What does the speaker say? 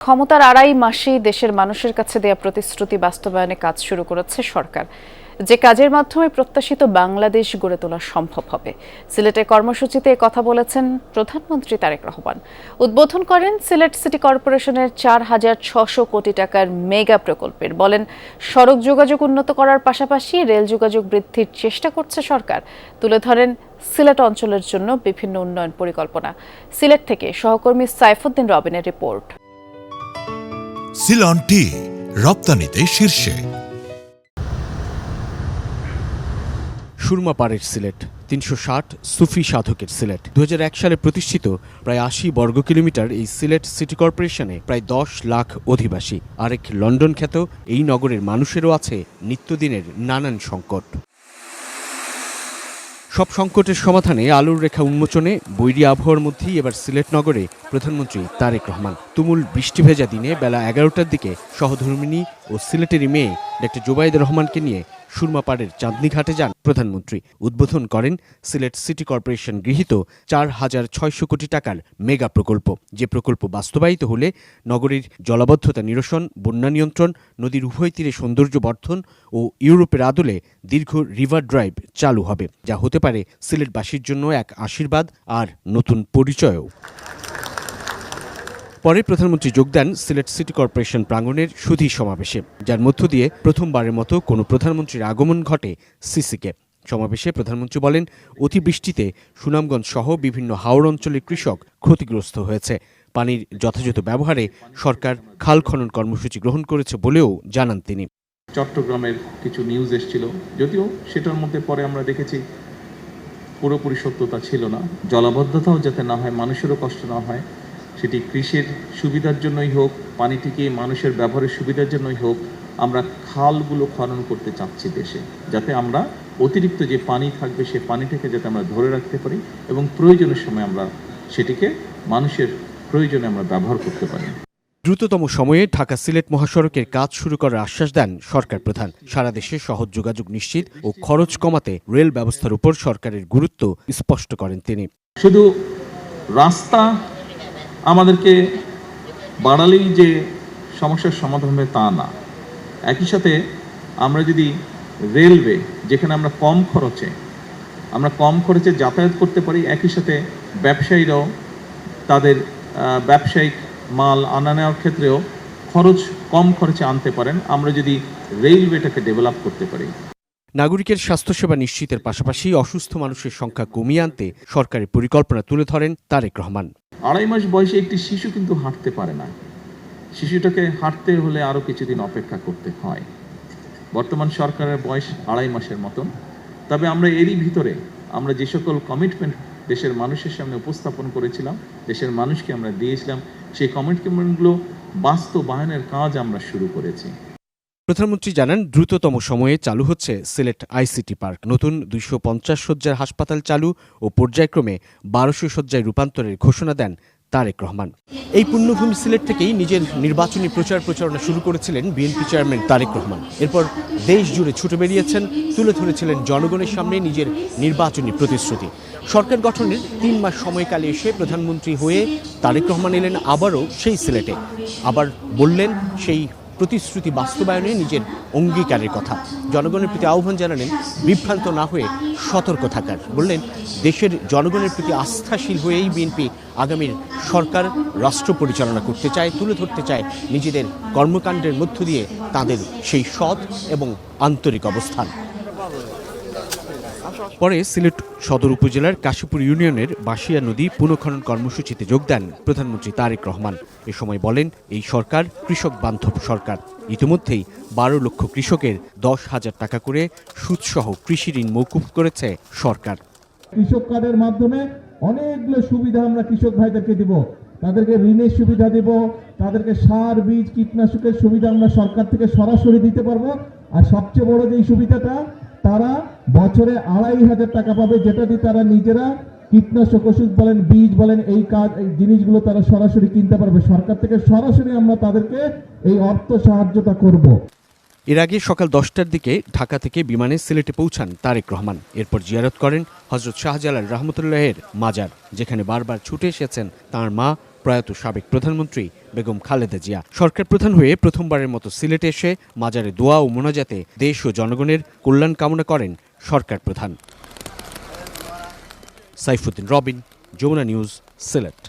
ক্ষমতার আড়াই মাসেই দেশের মানুষের কাছে দেয়া প্রতিশ্রুতি বাস্তবায়নে কাজ শুরু করেছে সরকার, যে কাজের মাধ্যমে প্রত্যাশিত বাংলাদেশ গড়ে তোলা সম্ভব হবে। সিলেটে কর্মসূচিতে কথা বলেছেন প্রধানমন্ত্রী তারেক রহমান। উদ্বোধন করেন সিলেট সিটি কর্পোরেশনের 4,600 কোটি টাকার মেগা প্রকল্পের। বলেন, সড়ক যোগাযোগ উন্নত করার পাশাপাশি রেল যোগাযোগ বৃদ্ধির চেষ্টা করছে সরকার। তুলে ধরেন সিলেট অঞ্চলের জন্য বিভিন্ন উন্নয়ন পরিকল্পনা। সিলেট থেকে সহকর্মী সাইফুদ্দিন রবিনের রিপোর্ট। সিলন টি রপ্তানিতে শীর্ষে। সুরমা পাড়ের সিলেট, 360 সুফি সাধকের সিলেট। 2001 সালে প্রতিষ্ঠিত প্রায় 80 বর্গ কিলোমিটার এই সিলেট সিটি কর্পোরেশনে প্রায় 10 লাখ অধিবাসী। আরেক লন্ডন খ্যাত এই নগরের মানুষেরও আছে নিত্যদিনের নানান সংকট। সব সংকটের সমাধানে আলোর রেখা উন্মোচনে বৈরী আবহাওয়ার মধ্যেই এবার সিলেট নগরে প্রধানমন্ত্রী তারেক রহমান। তুমুল বৃষ্টি ভেজা দিনে বেলা 11টার দিকে সহধর্মিণী ও সিলেটেরই মেয়ে ডক্টর জোবাইদুর রহমানকে নিয়ে সুরমাপাড়ের চাঁদনী ঘাটে যান প্রধানমন্ত্রী। উদ্বোধন করেন সিলেট সিটি কর্পোরেশন গৃহীত 4,600 কোটি টাকার মেগা প্রকল্প। যে প্রকল্প বাস্তবায়িত হলে নগরীর জলাবদ্ধতা নিরসন, বন্যা নিয়ন্ত্রণ, নদীর উভয় তীরে সৌন্দর্য বর্ধন ও ইউরোপের আদলে দীর্ঘ রিভার ড্রাইভ চালু হবে, যা হতে পারে সিলেটবাসীর জন্য এক আশীর্বাদ আর নতুন পরিচয়ও। পরে প্রধানমন্ত্রী যোগ দেন সিলেট সিটি কর্পোরেশন প্রাঙ্গণের সুধী সমাবেশে, যার মধ্য দিয়ে প্রথমবারের মতো কোনো প্রধানমন্ত্রীর আগমন ঘটে সিসিকে। সমাবেশে প্রধানমন্ত্রী বলেন, অতিবৃষ্টিতে সুনামগঞ্জ সহ বিভিন্ন হাওড় অঞ্চলের কৃষক ক্ষতিগ্রস্ত হয়েছে। পানির যথাযথ ব্যবহারে সরকার খাল খনন কর্মসূচি গ্রহণ করেছে বলেও জানান তিনি। চট্টগ্রামের কিছু নিউজ এসেছিল, যদিও সেটার মধ্যে পরে আমরা দেখেছি পুরোপুরি সত্যতা ছিল না। জলাবদ্ধতাও যাতে না হয়, মানুষেরও কষ্ট না হয়, সেটি কৃষির সুবিধার জন্যই হোক, পানিটিকে মানুষের ব্যবহারের সুবিধার জন্যই হোক, আমরা খালগুলো খনন করতে চাচ্ছি দেশে, যাতে আমরা অতিরিক্ত যে পানি থাকবে সে পানিটাকে যাতে আমরা ধরে রাখতে পারি এবং প্রয়োজনের সময় আমরা সেটিকে মানুষের প্রয়োজনে আমরা ব্যবহার করতে পারি। দ্রুততম সময়ে ঢাকা সিলেট মহাসড়কের কাজ শুরু করার আশ্বাস দেন সরকার প্রধান। সারা দেশে সহজ যোগাযোগ নিশ্চিত ও খরচ কমাতে রেল ব্যবস্থার উপর সরকারের গুরুত্ব স্পষ্ট করেন তিনি। শুধু রাস্তা আমাদেরকে বাড়ালেই যে সমস্যার সমাধান হবে তা না, একই সাথে আমরা যদি রেলওয়ে, যেখানে আমরা কম খরচে যাতায়াত করতে পারি, একই সাথে ব্যবসায়ীরাও তাদের ব্যবসায়িক মাল আনা নেওয়ার ক্ষেত্রেও কম খরচে আনতে পারেন, আমরা যদি রেলওয়েটাকে ডেভেলপ করতে পারি। নাগরিকের স্বাস্থ্যসেবা নিশ্চিতের পাশাপাশি অসুস্থ মানুষের সংখ্যা কমিয়ে আনতে সরকারের পরিকল্পনা তুলে ধরেন তারেক রহমান। 2.5 মাস বয়সে একটি শিশু কিন্তু হাঁটতে পারে না। শিশুটাকে হাঁটতে হলে আরও কিছুদিন অপেক্ষা করতে হয়। বর্তমান সরকারের বয়স 2.5 মাসের মতন। তবে আমরা এরই ভিতরে আমরা যে সকল কমিটমেন্ট দেশের মানুষের সামনে উপস্থাপন করেছিলাম, দেশের মানুষকে আমরা দিয়েছিলাম, সেই কমিটমেন্টগুলো বাস্তবায়নের কাজ আমরা শুরু করেছি। প্রধানমন্ত্রী জানান, দ্রুততম সময়ে চালু হচ্ছে সিলেট আইসিটি পার্ক। নতুন 250 শয্যার হাসপাতাল চালু ও পর্যায়ক্রমে 1200 শয্যায় রূপান্তরের ঘোষণা দেন তারেক রহমান। এই পুণ্যভূমি সিলেট থেকেই নিজের নির্বাচনী প্রচারণা শুরু করেছিলেন বিএনপি চেয়ারম্যান তারেক রহমান। এরপর দেশ জুড়ে ছুটে বেরিয়েছেন, তুলে ধরেছিলেন জনগণের সামনে নিজের নির্বাচনী প্রতিশ্রুতি। সরকার গঠনের 3 মাস সময়কালে এসে প্রধানমন্ত্রী হয়ে তারেক রহমান এলেন আবারও সেই সিলেটে। আবার বললেন সেই প্রতিশ্রুতি বাস্তবায়নে নিজের অঙ্গীকারের কথা। জনগণের প্রতি আহ্বান জানালেন বিভ্রান্ত না হয়ে সতর্ক থাকার। বললেন, দেশের জনগণের প্রতি আস্থাশীল হয়েই বিএনপি আগামীর সরকার রাষ্ট্র পরিচালনা করতে চায়, তুলে ধরতে চায় নিজেদের কর্মকাণ্ডের মধ্য দিয়ে তাদের সেই সৎ এবং আন্তরিক অবস্থান। পরে সিলেট সদর উপজেলার কাশীপুর ইউনিয়নের বাসিয়া নদী পুনঃখনন কর্মসূচিতে যোগ দেন প্রধানমন্ত্রী তারেক রহমান। এ সময় বলেন, এই সরকার কৃষক বান্ধব সরকার। ইতিমধ্যেই 12 লক্ষ কৃষকের 10,000 টাকা করে সুদসহ কৃষি ঋণ মওকুফ করেছে সরকার। কৃষক কার্ডের মাধ্যমে অনেকগুলো সুবিধা আমরা কৃষক ভাইদেরকে দিব। তাদেরকে ঋণের সুবিধা দিব, তাদেরকে সার, বীজ, কীটনাশকের সুবিধা আমরা সরকার থেকে সরাসরি দিতে পারবো। আর সবচেয়ে বড় যে সুবিধাটা, তারা বছরে 2,500 টাকা পাবে, যেটা দিয়ে তারা নিজেরা কীটনাশক ওষুধ বলেন, বীজ বলেন, এই জিনিসগুলো তারা সরাসরি কিনতে পারবে। সরকার থেকে সরাসরি আমরা তাদেরকে এই অর্থ সাহায্যটা করব। এর আগে সকাল 10টার দিকে ঢাকা থেকে বিমানে সিলেটে পৌঁছান তারেক রহমান। এরপর জিয়ারত করেন হযরত শাহজালাল রহমতুল্লাহের মাজার, যেখানে বারবার ছুটে এসেছেন তাঁর মা প্রয়াত সাবেক প্রধানমন্ত্রী বেগম খালেদা জিয়া। সরকার প্রধান হয়ে প্রথমবারের মতো সিলেটে এসে মাজারে দোয়া ও মোনাজাতে দেশ ও জনগণের কল্যাণ কামনা করেন সরকার প্রধান। সাইফুদ্দিন রবিন, যমুনা নিউজ, সিলেট।